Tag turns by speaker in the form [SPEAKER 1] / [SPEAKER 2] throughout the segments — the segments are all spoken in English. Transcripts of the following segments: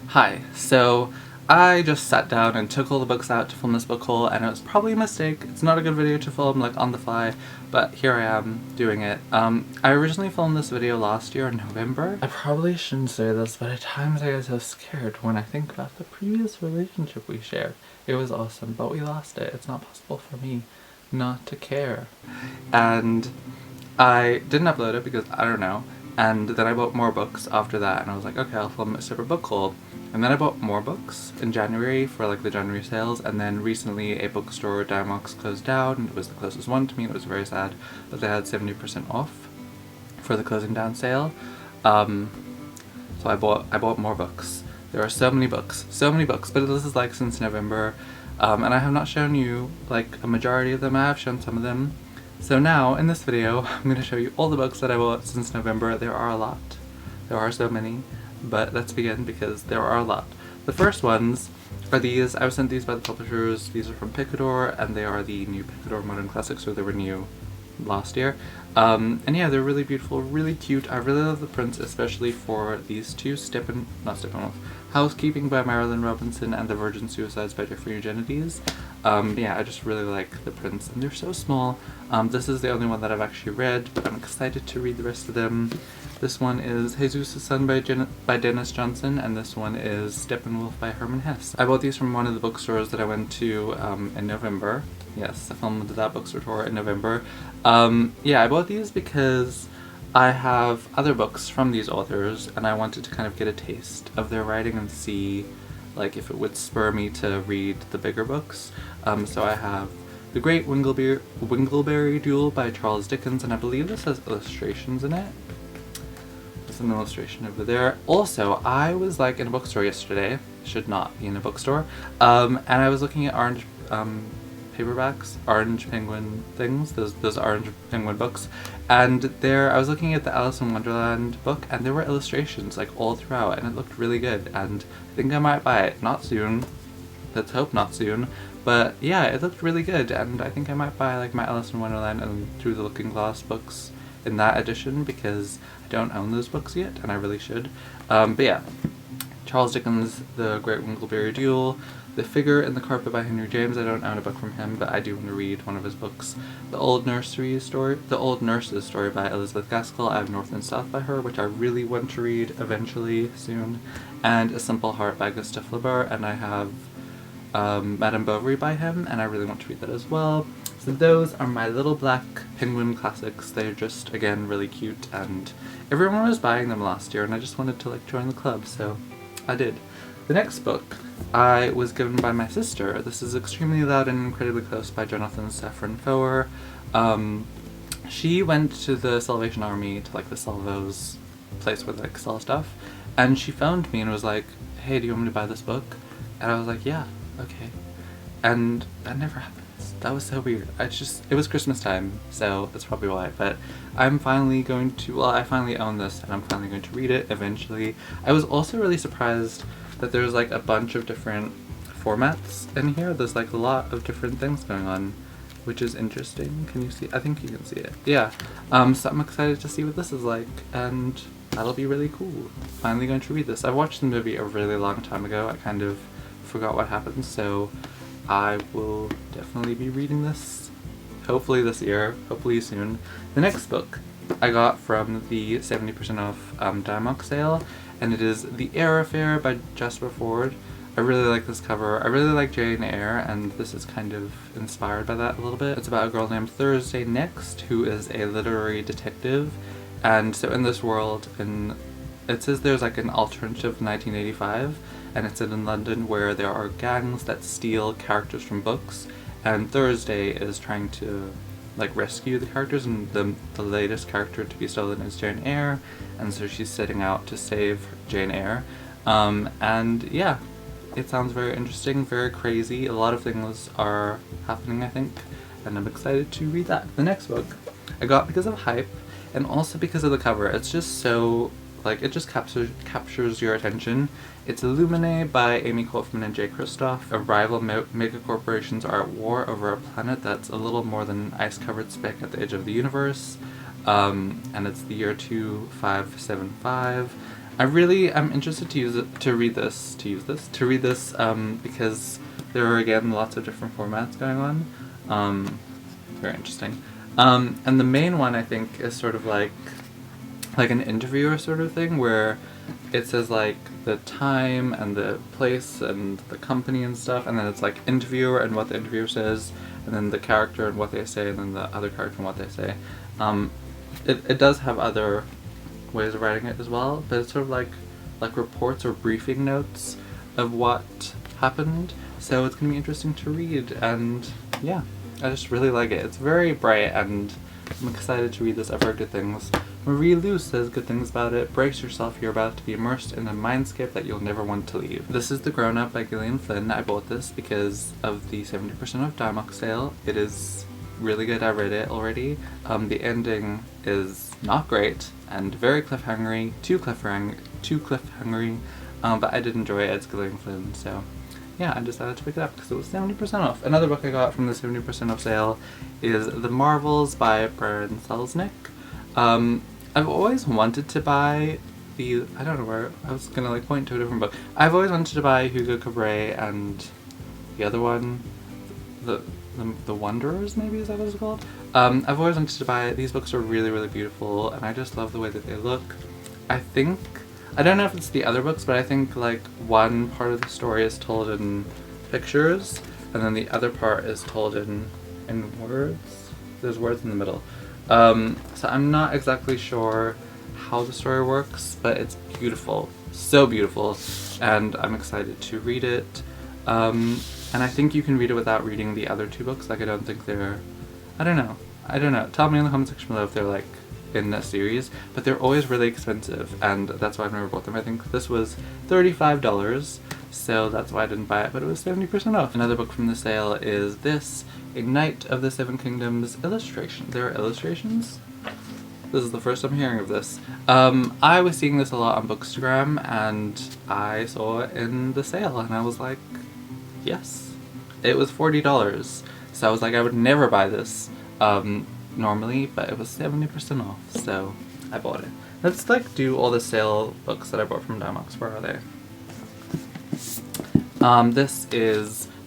[SPEAKER 1] Hi, so I just sat down and took all the books out to film this book haul, and it was probably a mistake. It's not a good video to film like on the fly, but here I am doing it. I originally filmed this video last year in November. I probably shouldn't say this, but at times I get so scared when I think about the previous relationship we shared. It was awesome, but we lost it. It's not possible for me not to care. And I didn't upload it because I don't know. And then I bought more books after that, and I was like, okay, I'll film a separate book haul. And then I bought more books in January for like the January sales, and then recently a bookstore, Diamox, closed down, and it was the closest one to me. It was very sad, but they had 70% off for the closing down sale. So I bought more books. There are so many books, but this is like since November, and I have not shown you like a majority of them. I have shown some of them. So now, in this video, I'm going to show you all the books that I bought since November. There are a lot. There are so many, but let's begin because there are a lot. The first ones are these. I was sent these by the publishers. These are from Picador, and they are the new Picador Modern Classics, or they were new last year. And yeah, they're really beautiful, really cute. I really love the prints, especially for these two, Housekeeping by Marilyn Robinson and The Virgin Suicides by Jeffrey Eugenides. Yeah, I just really like the prints, and they're so small. This is the only one that I've actually read, but I'm excited to read the rest of them. This one is Jesus' Son by Dennis Johnson, and this one is Steppenwolf by Herman Hesse. I bought these from one of the bookstores that I went to in November. Yes, I filmed that bookstore tour in November. Yeah, I bought these because I have other books from these authors, and I wanted to kind of get a taste of their writing and see like if it would spur me to read the bigger books. So I have The Great Wingleberry Duel by Charles Dickens, and I believe this has illustrations in it. There's an illustration over there. Also, I was like in a bookstore yesterday, should not be in a bookstore, and I was looking at orange paperbacks, Orange Penguin things, those Orange Penguin books, and there I was looking at the Alice in Wonderland book, and there were illustrations like all throughout, and it looked really good, and I think I might buy it. Not soon, let's hope not soon, but yeah, it looked really good, and I think I might buy like my Alice in Wonderland and Through the Looking Glass books in that edition, because I don't own those books yet, and I really should. But yeah, Charles Dickens' The Great Wingleberry Duel, The Figure in the Carpet by Henry James. I don't own a book from him, but I do want to read one of his books. The Old Nurse's Story by Elizabeth Gaskell. I have North and South by her, which I really want to read eventually, soon. And A Simple Heart by Gustave Le Ber, and I have Madame Bovary by him, and I really want to read that as well. So those are my little black penguin classics. They're just, again, really cute, and everyone was buying them last year, and I just wanted to like join the club, so I did. The next book I was given by my sister. This is Extremely Loud and Incredibly Close by Jonathan Safran Foer. She went to the Salvation Army, to like the Salvos place where they like sell stuff, and she phoned me and was like, hey, do you want me to buy this book? And I was like, yeah, okay. And that never happens. That was so weird. It was Christmas time, so that's probably why, but I'm finally going to, well, I finally own this, and I'm finally going to read it eventually. I was also really surprised that there's like a bunch of different formats in here. There's like a lot of different things going on, which is interesting. Can you see? I think you can see it. Yeah. So I'm excited to see what this is like, and that'll be really cool. Finally going to read this. I watched the movie a really long time ago. I kind of forgot what happened, so I will definitely be reading this, hopefully this year, hopefully soon. The next book I got from the 70% off Diamox sale, and it is The Eyre Affair by Jasper Fforde. I really like this cover. I really like Jane Eyre, and this is kind of inspired by that a little bit. It's about a girl named Thursday Next, who is a literary detective, and so in this world, it says there's like an alternative 1985, and it's in London where there are gangs that steal characters from books, and Thursday is trying to like rescue the characters, and the latest character to be stolen is Jane Eyre, and so she's setting out to save Jane Eyre. And yeah, it sounds very interesting, very crazy. A lot of things are happening, I think, and I'm excited to read that. The next book I got because of hype, and also because of the cover. It's just so, like, it just captures your attention. It's Illuminated by Amy Kaufman and Jay Kristoff. Rival megacorporations are at war over a planet that's a little more than an ice-covered speck at the edge of the universe. And it's the year 2575. I really am interested to read this because there are again lots of different formats going on. Very interesting. And the main one I think is sort of like an interviewer sort of thing where it says like the time and the place and the company and stuff, and then it's like interviewer and what the interviewer says, and then the character and what they say, and then the other character and what they say. It does have other ways of writing it as well, but it's sort of like reports or briefing notes of what happened, so it's gonna be interesting to read, and yeah, I just really like it. It's very bright and I'm excited to read this. I've heard good things. Marie Lu says good things about it. Brace yourself, you're about to be immersed in a mindscape that you'll never want to leave. This is The Grown Up by Gillian Flynn. I bought this because of the 70% off Diamond sale. It is really good. I read it already. The ending is not great and very cliffhangery, too cliffhangery, but I did enjoy it. It's Gillian Flynn, so yeah, I decided to pick it up because it was 70% off. Another book I got from the 70% off sale is The Marvels by Brian Selznick. I've always wanted to buy the, I don't know where, I was gonna like point to a different book. I've always wanted to buy Hugo Cabret and the other one, the Wanderers, maybe, is that what it's called? I've always wanted to buy it. These books are really, really beautiful, and I just love the way that they look. I don't know if it's the other books, but I think like one part of the story is told in pictures, and then the other part is told in words. There's words in the middle. So I'm not exactly sure how the story works, but it's beautiful. So beautiful, and I'm excited to read it. And I think you can read it without reading the other two books. Like, I don't think they're... I don't know. Tell me in the comment section below if they're like in a series, but they're always really expensive, and that's why I've never bought them. I think this was $35, so that's why I didn't buy it, but it was 70% off. Another book from the sale is this, A Knight of the Seven Kingdoms illustration. There are illustrations? This is the first I'm hearing of this. I was seeing this a lot on Bookstagram, and I saw it in the sale, and I was like, yes. It was $40, so I was like, I would never buy this normally, but it was 70% off, so I bought it. Let's like do all the sale books that I bought from Diamox. Where are they?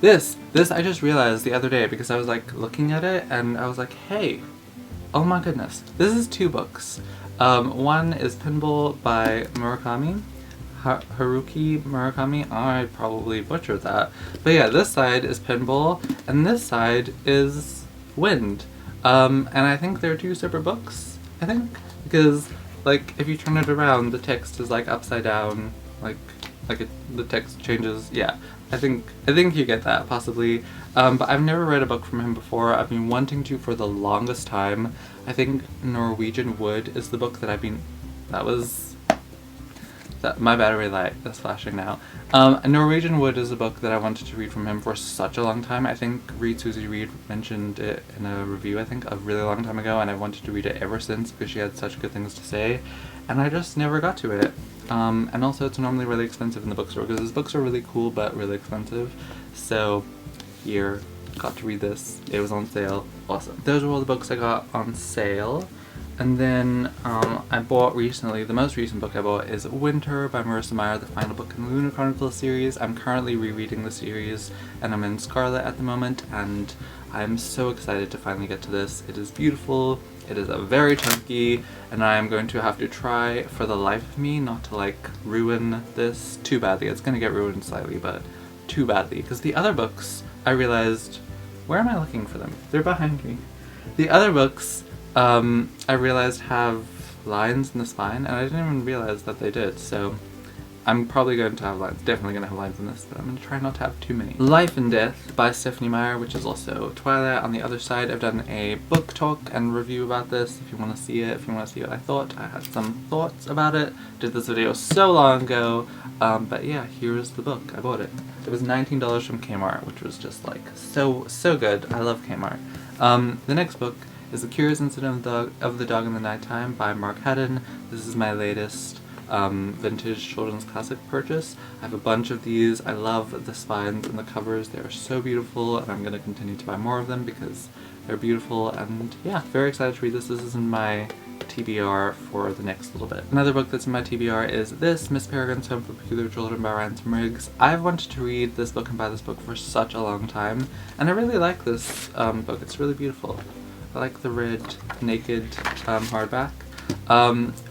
[SPEAKER 1] This I just realized the other day because I was like looking at it and I was like, hey, oh my goodness, this is two books. One is Pinball by Murakami, Haruki Murakami. I probably butchered that, but yeah, this side is Pinball and this side is Wind. And I think they're two separate books, I think, because like if you turn it around, the text is like upside down, the text changes. Yeah, I think you get that possibly. But I've never read a book from him before. I've been wanting to for the longest time. I think Norwegian Wood is the book that my battery light is flashing now. Norwegian Wood is a book that I wanted to read from him for such a long time. I think Susie Reed mentioned it in a review, I think, a really long time ago, and I wanted to read it ever since because she had such good things to say, and I just never got to it. And also it's normally really expensive in the bookstore because his books are really cool but really expensive. So here, got to read this. It was on sale. Awesome. Those were all the books I got on sale. And then I bought recently, the most recent book I bought is Winter by Marissa Meyer, the final book in the Lunar Chronicles series. I'm currently rereading the series and I'm in Scarlet at the moment, and I'm so excited to finally get to this. It is beautiful, it is very chunky, and I am going to have to try for the life of me not to like ruin this too badly. It's going to get ruined slightly, but too badly, because the other books, I realized, where am I looking for them? They're behind me. The other books, I realized have lines in the spine, and I didn't even realize that they did, so I'm probably going to have lines, definitely going to have lines in this, but I'm going to try not to have too many. Life and Death by Stephanie Meyer, which is also Twilight on the other side. I've done a book talk and review about this if you want to see it, if you want to see what I thought. I had some thoughts about it, did this video so long ago, but yeah, here's the book. I bought it. It was $19 from Kmart, which was just like so good. I love Kmart. The next book is The Curious Incident of the Dog in the Nighttime by Mark Haddon. This is my latest vintage children's classic purchase. I have a bunch of these. I love the spines and the covers. They are so beautiful, and I'm going to continue to buy more of them because they're beautiful, and yeah, very excited to read this. This is in my TBR for the next little bit. Another book that's in my TBR is this, Miss Peregrine's Home for Peculiar Children by Ransom Riggs. I've wanted to read this book and buy this book for such a long time, and I really like this book. It's really beautiful. I like the red, naked hardback.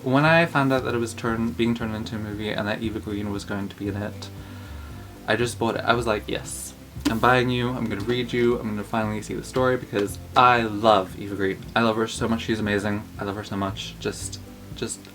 [SPEAKER 1] When I found out that it was being turned into a movie and that Eva Green was going to be in it, I just bought it. I was like, yes, I'm buying you, I'm gonna read you, I'm gonna finally see the story, because I love Eva Green. I love her so much, she's amazing. I love her so much, just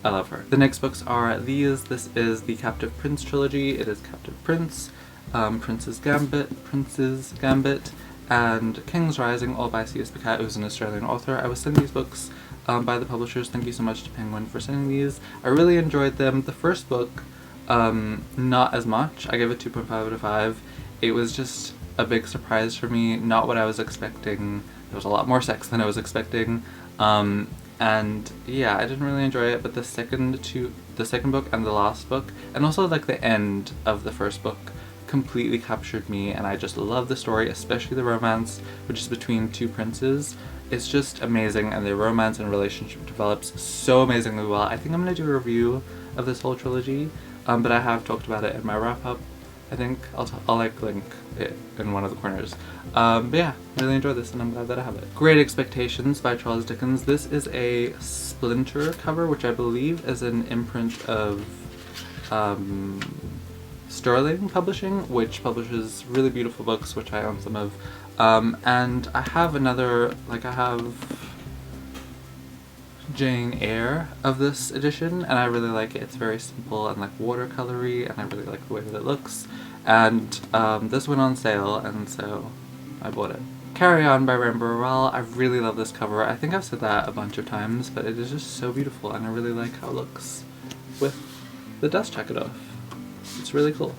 [SPEAKER 1] I love her. The next books are these. This is the Captive Prince trilogy. It is Captive Prince, Prince's Gambit, and King's Rising, all by C.S. Pacat, who's an Australian author. I was sent these books by the publishers. Thank you so much to Penguin for sending these. I really enjoyed them. The first book, not as much. I gave it 2.5 out of 5. It was just a big surprise for me, not what I was expecting. There was a lot more sex than I was expecting. And yeah, I didn't really enjoy it, but the second book and the last book, and also like the end of the first book, completely captured me, and I just love the story, especially the romance, which is between two princes. It's just amazing, and the romance and relationship develops so amazingly well. I think I'm going to do a review of this whole trilogy, but I have talked about it in my wrap-up. I think I'll like link it in one of the corners. But yeah, really enjoyed this, and I'm glad that I have it. Great Expectations by Charles Dickens. This is a Splinter cover, which I believe is an imprint of Sterling Publishing, which publishes really beautiful books, which I own some of. And I have another, I have Jane Eyre of this edition, and I really like it. It's very simple and like watercolory, and I really like the way that it looks. And this went on sale, and so I bought it. Carry On by Rainbow Rowell. I really love this cover. I think I've said that a bunch of times, but it is just so beautiful, and I really like how it looks with the dust jacket off. It's really cool.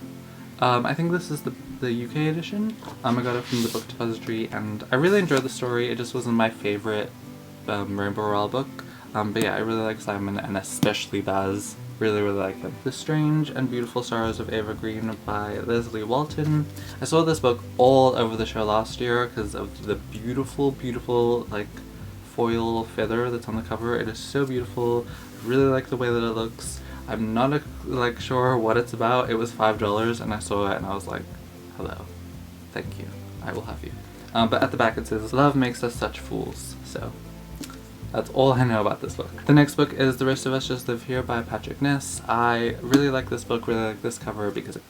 [SPEAKER 1] I think this is the UK edition. I got it from the Book Depository, and I really enjoyed the story. It just wasn't my favorite Rainbow Rowell book. But yeah, I really like Simon, and especially Baz. Really, really like him. The Strange and Beautiful Sorrows of Eva Green by Leslie Walton. I saw this book all over the show last year because of the beautiful, beautiful, like, foil feather that's on the cover. It is so beautiful. I really like the way that it looks. I'm not sure what it's about. It was $5 and I saw it and I was like, hello, thank you, I will have you. But at the back it says, love makes us such fools. So that's all I know about this book. The next book is The Rest of Us Just Live Here by Patrick Ness. I really like this book, really like this cover because it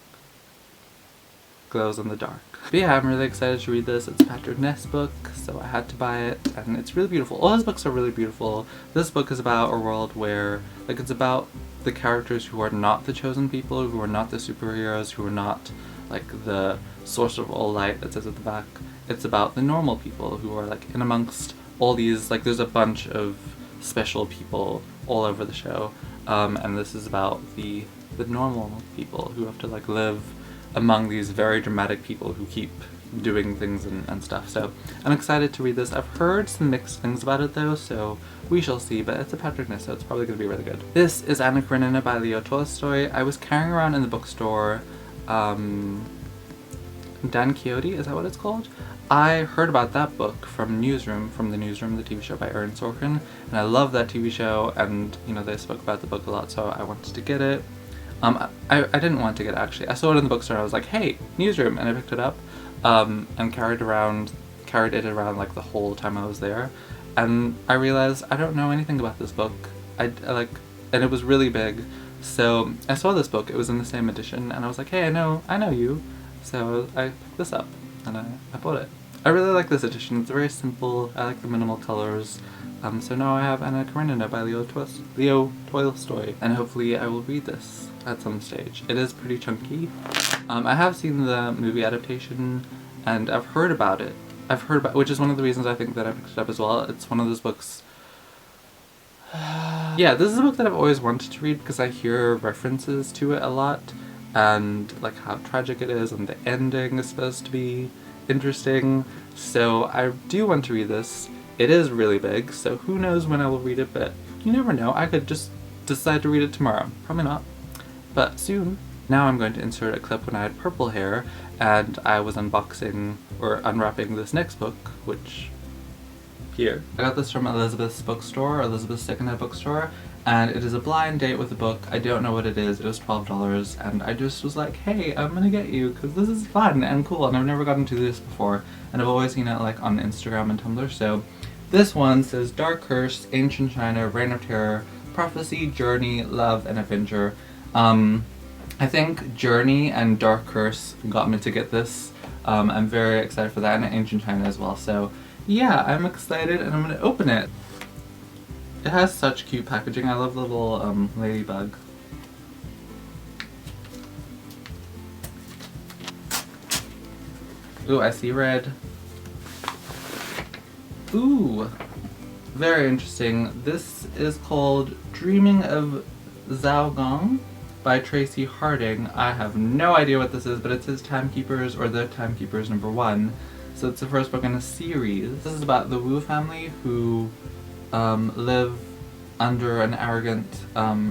[SPEAKER 1] glows in the dark. But yeah, I'm really excited to read this. It's a Patrick Ness book, so I had to buy it, and it's really beautiful. All his books are really beautiful. This book is about a world where, it's about the characters who are not the chosen people, who are not the superheroes, who are not, the source of all light that says at the back. It's about the normal people who are, in amongst all these, there's a bunch of special people all over the show, and this is about the normal people who have to, live among these very dramatic people who keep doing things and stuff. So I'm excited to read this. I've heard some mixed things about it though, so we shall see, but it's a Patrick Ness, so it's probably going to be really good. This is Anna Karenina by Leo Tolstoy. I was carrying around in the bookstore Dan Quixote, is that what it's called? I heard about that book from The Newsroom, the TV show by Aaron Sorkin, and I love that TV show, and they spoke about the book a lot, so I wanted to get it. I didn't want to get it actually. I saw it in the bookstore and I was like, hey, Newsroom, and I picked it up and carried it around the whole time I was there, and I realized I don't know anything about this book. And it was really big, so I saw this book, it was in the same edition, and I was like, hey, I know you, so I picked this up and I bought it. I really like this edition. It's very simple. I like the minimal colors. So now I have Anna Karenina by Leo Tolstoy, and hopefully I will read this at some stage. It is pretty chunky. I have seen the movie adaptation, and I've heard about it. Which is one of the reasons I think that I picked it up as well. It's one of those books. Yeah, this is a book that I've always wanted to read because I hear references to it a lot, and how tragic it is, and the ending is supposed to be interesting. So I do want to read this. It is really big, so who knows when I will read it, but you never know. I could just decide to read it tomorrow. Probably not, but soon. Now I'm going to insert a clip when I had purple hair and I was unboxing or unwrapping this next book, which here. I got this from Elizabeth's bookstore, Elizabeth's secondhand bookstore, and it is a blind date with a book. I don't know what it is. It was $12, and I just was like, hey, I'm gonna get you because this is fun and cool, and I've never gotten to this before, and I've always seen it like on Instagram and Tumblr. So this one says Dark Curse, Ancient China, Reign of Terror, Prophecy, Journey, Love, and Adventure. I think Journey and Dark Curse got me to get this. I'm very excited for that, and Ancient China as well. So yeah, I'm excited, and I'm gonna open it. It has such cute packaging. I love the little ladybug. Ooh, I see red. Ooh, very interesting. This is called Dreaming of Zhao Gong by Tracy Harding. I have no idea what this is, but it says Timekeepers or The Timekeepers #1. So it's the first book in a series. This is about the Wu family who live under an arrogant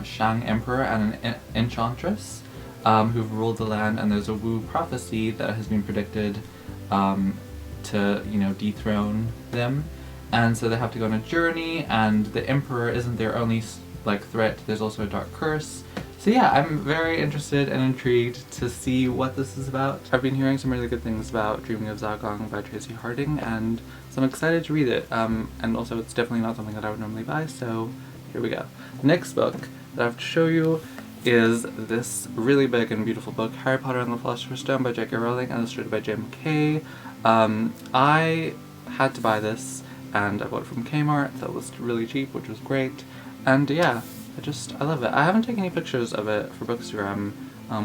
[SPEAKER 1] Shang emperor and an enchantress who've ruled the land, and there's a Wu prophecy that has been predicted to, you know, dethrone them. And so they have to go on a journey, and the emperor isn't their only like threat. There's also a dark curse. So yeah, I'm very interested and intrigued to see what this is about. I've been hearing some really good things about Dreaming of Zhao Gong by Tracy Harding, and so I'm excited to read it. And also it's definitely not something that I would normally buy, so here we go. The next book that I have to show you is this really big and beautiful book, Harry Potter and the Philosopher's Stone by J.K. Rowling, illustrated by Jim Kay. I had to buy this, and I bought it from Kmart. That was really cheap, which was great. And yeah, I love it. I haven't taken any pictures of it for Bookstagram,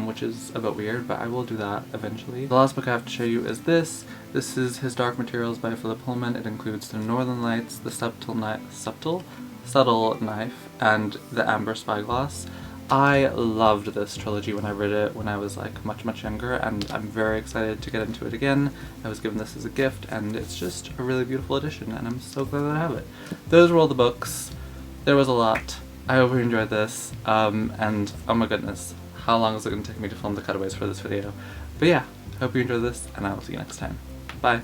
[SPEAKER 1] which is a bit weird, but I will do that eventually. The last book I have to show you is this. This is His Dark Materials by Philip Pullman. It includes The Northern Lights, The Subtle Knife, and The Amber Spyglass. I loved this trilogy when I read it when I was like much younger, and I'm very excited to get into it again. I was given this as a gift, and it's just a really beautiful edition, and I'm so glad that I have it. Those were all the books. There was a lot. I hope you enjoyed this, and oh my goodness, how long is it going to take me to film the cutaways for this video? But yeah, I hope you enjoyed this, and I will see you next time. Bye!